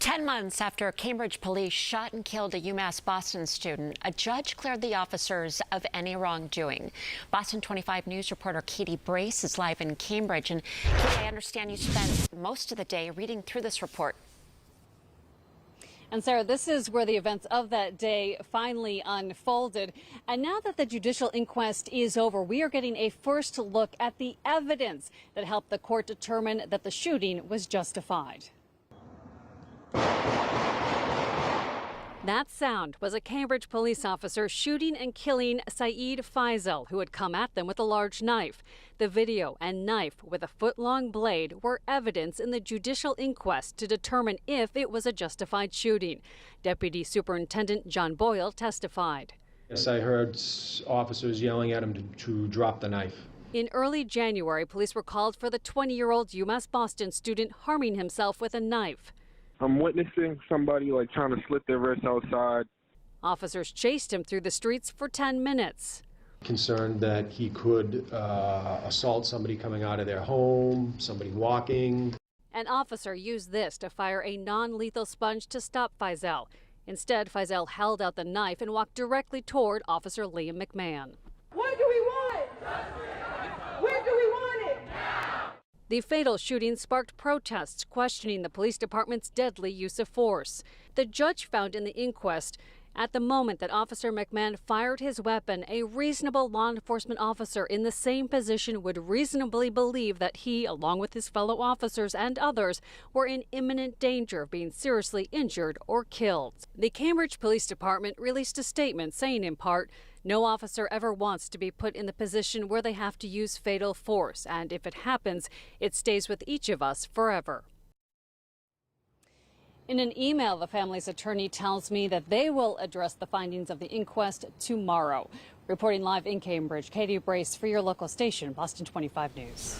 10 months after Cambridge police shot and killed a UMass Boston student, a judge cleared the officers of any wrongdoing. Boston 25 News reporter Katie Brace is live in Cambridge. And Katie, I understand you spent most of the day reading through this report. And Sarah, this is where the events of that day finally unfolded. And now that the judicial inquest is over, we are getting a first look at the evidence that helped the court determine that the shooting was justified. That sound was a Cambridge police officer shooting and killing Saeed Faisal, who had come at them with a large knife. The video and knife with a foot-long blade were evidence in the judicial inquest to determine if it was a justified shooting. Deputy Superintendent John Boyle testified. Yes, I heard officers yelling at him to drop the knife. In early January, police were called for the 20-year-old UMass Boston student harming himself with a knife. I'm witnessing somebody trying to slit their wrist outside. Officers chased him through the streets for 10 minutes. Concerned that he could assault somebody coming out of their home, somebody walking. An officer used this to fire a non-lethal sponge to stop Faisal. Instead, Faisal held out the knife and walked directly toward Officer Liam McMahon. What do we want? Where do we want it? The fatal shooting sparked protests questioning the police department's deadly use of force. The judge found in the inquest, at the moment that Officer McMahon fired his weapon, a reasonable law enforcement officer in the same position would reasonably believe that he, along with his fellow officers and others, were in imminent danger of being seriously injured or killed. The Cambridge Police Department released a statement saying, in part, no officer ever wants to be put in the position where they have to use fatal force, and if it happens, it stays with each of us forever. In an email, the family's attorney tells me that they will address the findings of the inquest tomorrow. Reporting live in Cambridge, Katie Brace for your local station, Boston 25 News.